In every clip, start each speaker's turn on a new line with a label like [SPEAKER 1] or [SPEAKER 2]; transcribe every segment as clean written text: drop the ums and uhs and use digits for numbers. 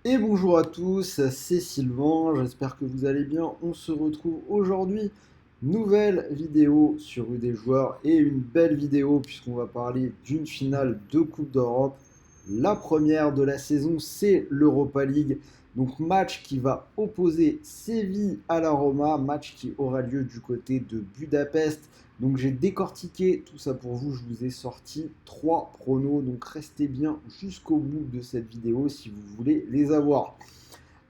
[SPEAKER 1] Et bonjour à tous, c'est Sylvain, j'espère que vous allez bien. On se retrouve aujourd'hui, nouvelle vidéo sur des joueurs et une belle vidéo puisqu'on va parler d'une finale de Coupe d'Europe. La première de la saison, c'est l'Europa League. Donc match qui va opposer Séville à la Roma, match qui aura lieu du côté de Budapest. Donc j'ai décortiqué tout ça pour vous, je vous ai sorti 3 pronos, donc restez bien jusqu'au bout de cette vidéo si vous voulez les avoir.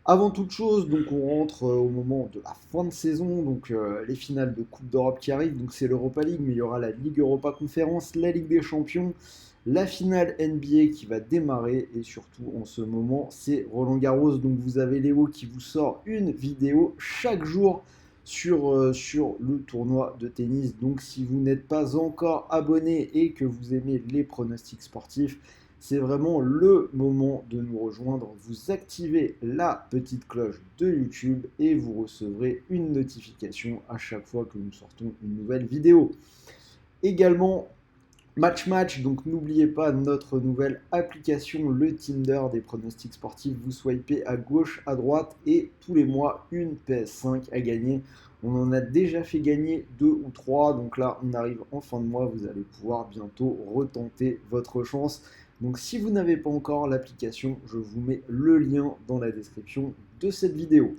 [SPEAKER 1] Avant toute chose, donc on rentre au moment de la fin de saison, donc les finales de Coupe d'Europe qui arrivent, donc c'est l'Europa League, mais il y aura la Ligue Europa Conférence, la Ligue des Champions, la finale NBA qui va démarrer, et surtout en ce moment, c'est Roland Garros, donc vous avez Léo qui vous sort une vidéo chaque jour sur le tournoi de tennis. Donc si vous n'êtes pas encore abonné et que vous aimez les pronostics sportifs, c'est vraiment le moment de nous rejoindre. Vous activez la petite cloche de YouTube et vous recevrez une notification à chaque fois que nous sortons une nouvelle vidéo. Également, Match, donc n'oubliez pas notre nouvelle application, le Tinder des pronostics sportifs. Vous swipez à gauche, à droite et tous les mois une PS5 à gagner. On en a déjà fait gagner 2 ou 3, donc là on arrive en fin de mois, vous allez pouvoir bientôt retenter votre chance. Donc si vous n'avez pas encore l'application, je vous mets le lien dans la description de cette vidéo.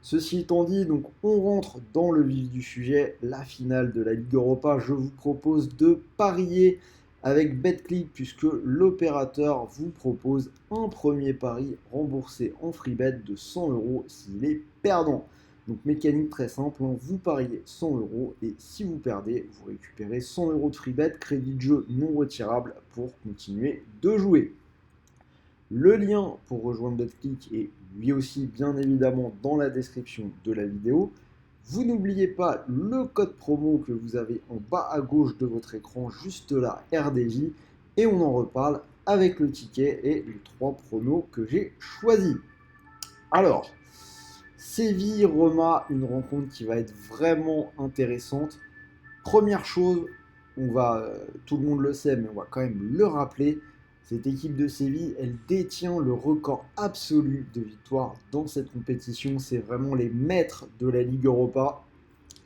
[SPEAKER 1] Ceci étant dit, donc on rentre dans le vif du sujet, la finale de la Ligue Europa. Je vous propose de parier avec BetClick puisque l'opérateur vous propose un premier pari remboursé en free bet de 100 euros s'il est perdant. Donc mécanique très simple, vous pariez 100 euros et si vous perdez, vous récupérez 100 euros de free bet, crédit de jeu non retirable pour continuer de jouer. Le lien pour rejoindre BetClick est lui aussi bien évidemment dans la description de la vidéo. Vous n'oubliez pas le code promo que vous avez en bas à gauche de votre écran, juste là, RDJ, et on en reparle avec le ticket et les 3 pronos que j'ai choisis. Alors, Séville-Roma, une rencontre qui va être vraiment intéressante. Première chose, tout le monde le sait, mais on va quand même le rappeler, cette équipe de Séville, elle détient le record absolu de victoires dans cette compétition. C'est vraiment les maîtres de la Ligue Europa.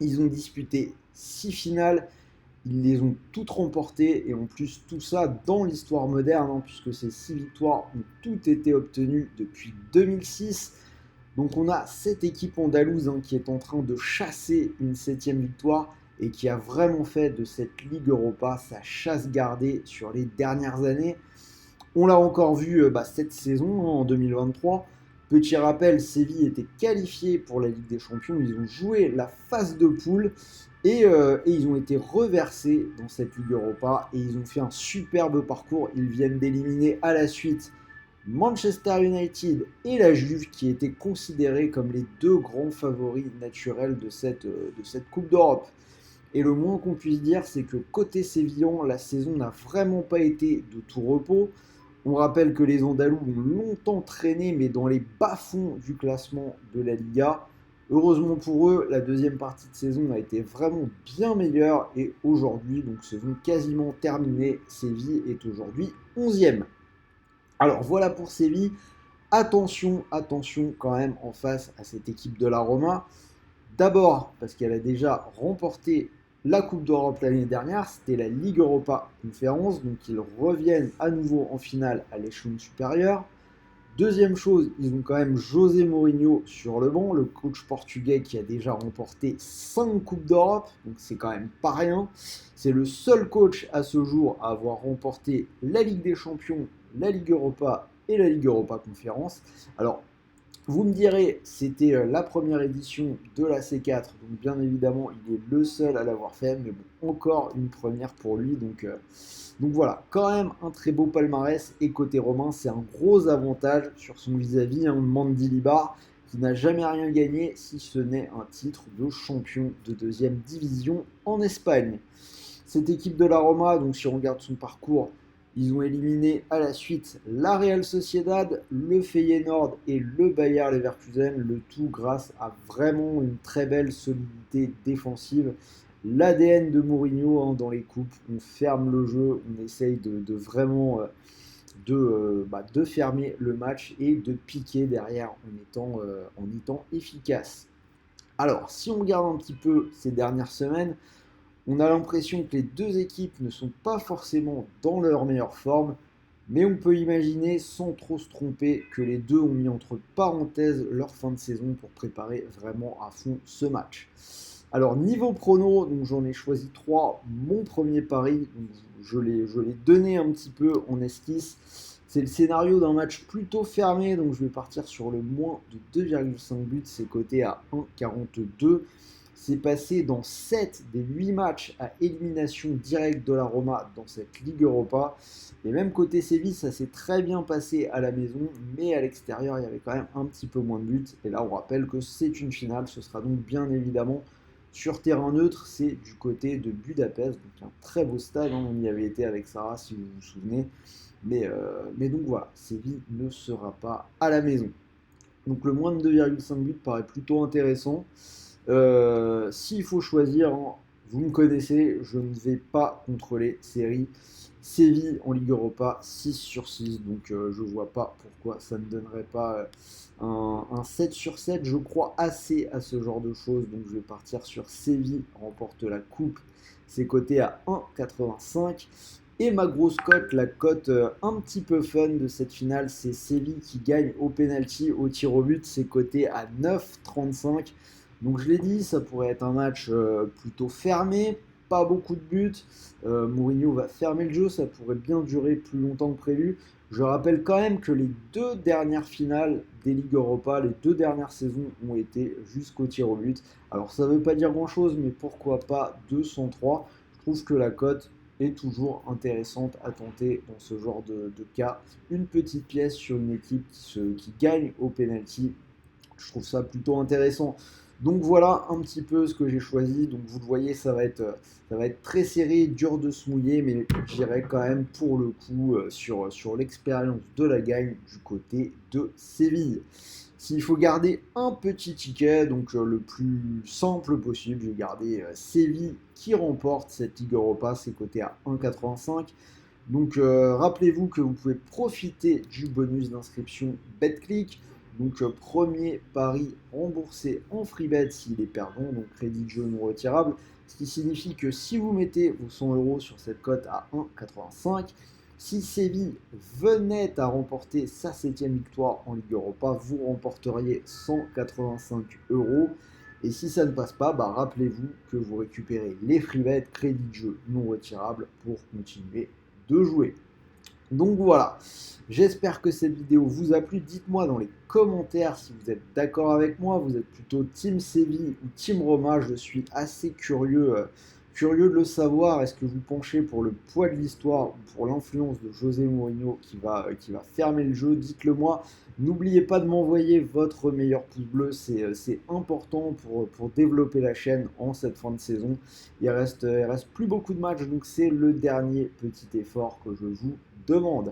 [SPEAKER 1] Ils ont disputé 6 finales, ils les ont toutes remportées, et en plus tout ça dans l'histoire moderne, puisque ces 6 victoires ont toutes été obtenues depuis 2006. Donc on a cette équipe andalouse qui est en train de chasser une 7e victoire et qui a vraiment fait de cette Ligue Europa sa chasse gardée sur les dernières années. On l'a encore vu cette saison, en 2023. Petit rappel, Séville était qualifié pour la Ligue des Champions. Ils ont joué la phase de poule et ils ont été reversés dans cette Ligue Europa et ils ont fait un superbe parcours. Ils viennent d'éliminer à la suite Manchester United et la Juve qui étaient considérés comme les 2 grands favoris naturels de cette Coupe d'Europe. Et le moins qu'on puisse dire, c'est que côté sévillan, la saison n'a vraiment pas été de tout repos. On rappelle que les Andalous ont longtemps traîné, mais dans les bas-fonds du classement de la Liga. Heureusement pour eux, la deuxième partie de saison a été vraiment bien meilleure et aujourd'hui, donc saison quasiment terminée, Séville est aujourd'hui 11e. Alors voilà pour Séville. Attention, attention quand même en face à cette équipe de la Roma. D'abord parce qu'elle a déjà remporté la Coupe d'Europe l'année dernière, c'était la Ligue Europa Conférence, donc ils reviennent à nouveau en finale à l'échelon supérieur. Deuxième chose, ils ont quand même José Mourinho sur le banc, le coach portugais qui a déjà remporté 5 Coupes d'Europe, donc c'est quand même pas rien. C'est le seul coach à ce jour à avoir remporté la Ligue des Champions, la Ligue Europa et la Ligue Europa Conférence. Alors, vous me direz, c'était la première édition de la C4, donc bien évidemment, il est le seul à l'avoir fait, mais bon, encore une première pour lui, donc voilà, quand même un très beau palmarès, et côté romain, c'est un gros avantage sur son vis-à-vis, Mendilibar, qui n'a jamais rien gagné, si ce n'est un titre de champion de 2e division en Espagne. Cette équipe de la Roma, donc si on regarde son parcours, ils ont éliminé à la suite la Real Sociedad, le Feyenoord et le Bayer Leverkusen, le tout grâce à vraiment une très belle solidité défensive. L'ADN de Mourinho dans les coupes, on ferme le jeu, on essaye de vraiment de fermer le match et de piquer derrière en étant efficace. Alors, si on regarde un petit peu ces dernières semaines, on a l'impression que les deux équipes ne sont pas forcément dans leur meilleure forme, mais on peut imaginer, sans trop se tromper, que les deux ont mis entre parenthèses leur fin de saison pour préparer vraiment à fond ce match. Alors, niveau prono, donc j'en ai choisi 3. Mon premier pari, donc je l'ai donné un petit peu en esquisse. C'est le scénario d'un match plutôt fermé, donc je vais partir sur le moins de 2,5 buts, c'est coté à 1,42. C'est passé dans 7 des 8 matchs à élimination directe de la Roma dans cette Ligue Europa. Et même côté Séville, ça s'est très bien passé à la maison, mais à l'extérieur, il y avait quand même un petit peu moins de buts. Et là, on rappelle que c'est une finale, ce sera donc bien évidemment sur terrain neutre, c'est du côté de Budapest, donc un très beau stade, hein, on y avait été avec Sarah si vous vous souvenez. Mais donc voilà, Séville ne sera pas à la maison. Donc le moins de 2,5 buts paraît plutôt intéressant. S'il faut choisir, hein, vous me connaissez, je ne vais pas contre les séries. Séville en Ligue Europa, 6 sur 6, donc je ne vois pas pourquoi ça ne donnerait pas un 7 sur 7. Je crois assez à ce genre de choses, donc je vais partir sur Séville remporte la coupe. C'est coté à 1,85. Et ma grosse cote, la cote un petit peu fun de cette finale, c'est Séville qui gagne au penalty, au tir au but, c'est coté à 9,35. Donc je l'ai dit, ça pourrait être un match plutôt fermé, pas beaucoup de buts. Mourinho va fermer le jeu, ça pourrait bien durer plus longtemps que prévu. Je rappelle quand même que les 2 dernières finales des Ligues Europa, les 2 dernières saisons ont été jusqu'au tir au but. Alors ça ne veut pas dire grand-chose, mais pourquoi pas 203. Je trouve que la cote est toujours intéressante à tenter dans ce genre de cas. Une petite pièce sur une équipe qui gagne au penalty, je trouve ça plutôt intéressant. Donc voilà un petit peu ce que j'ai choisi. Donc vous le voyez, ça va être très serré, dur de se mouiller, mais j'irai quand même pour le coup sur l'expérience de la gagne du côté de Séville. S'il faut garder un petit ticket, donc le plus simple possible, j'ai gardé Séville qui remporte cette Ligue Europa, c'est coté à 1,85. Donc rappelez-vous que vous pouvez profiter du bonus d'inscription BetClick. Donc premier pari remboursé en free bet s'il est perdant, donc crédit de jeu non retirable. Ce qui signifie que si vous mettez vos 100 euros sur cette cote à 1,85, si Séville venait à remporter sa 7e victoire en Ligue Europa, vous remporteriez 185 euros. Et si ça ne passe pas, rappelez-vous que vous récupérez les free bets, crédit de jeu non retirable pour continuer de jouer. Donc voilà, j'espère que cette vidéo vous a plu. Dites-moi dans les commentaires si vous êtes d'accord avec moi, vous êtes plutôt Team Séville ou Team Roma. Je suis assez curieux de le savoir. Est-ce que vous penchez pour le poids de l'histoire ou pour l'influence de José Mourinho qui va fermer le jeu? Dites-le moi. N'oubliez pas de m'envoyer votre meilleur pouce bleu, c'est important pour développer la chaîne en cette fin de saison. Il reste plus beaucoup de matchs, donc c'est le dernier petit effort que je vous demande.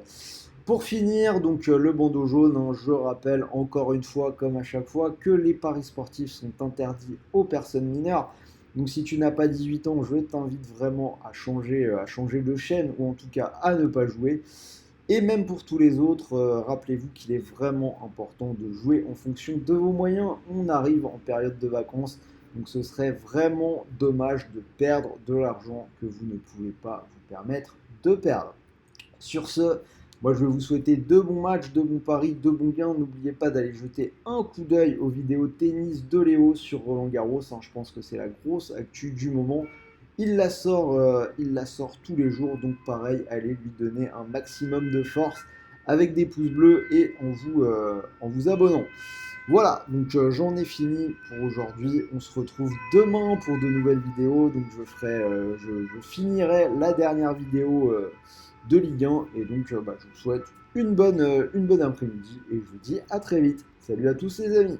[SPEAKER 1] Pour finir, donc le bandeau jaune, hein, je rappelle encore une fois, comme à chaque fois, que les paris sportifs sont interdits aux personnes mineures. Donc si tu n'as pas 18 ans, je t'invite vraiment à changer de chaîne, ou en tout cas à ne pas jouer. Et même pour tous les autres, rappelez-vous qu'il est vraiment important de jouer en fonction de vos moyens. On arrive en période de vacances, donc ce serait vraiment dommage de perdre de l'argent que vous ne pouvez pas vous permettre de perdre. Sur ce, moi je vais vous souhaiter de bons matchs, de bons paris, de bons gains. N'oubliez pas d'aller jeter un coup d'œil aux vidéos tennis de Léo sur Roland Garros. Je pense que c'est la grosse actu du moment. Il la sort tous les jours, donc pareil, allez lui donner un maximum de force avec des pouces bleus et en vous abonnant. Voilà, donc j'en ai fini pour aujourd'hui. On se retrouve demain pour de nouvelles vidéos. Donc je finirai la dernière vidéo de Ligue 1 et donc je vous souhaite une bonne après-midi et je vous dis à très vite. Salut à tous les amis.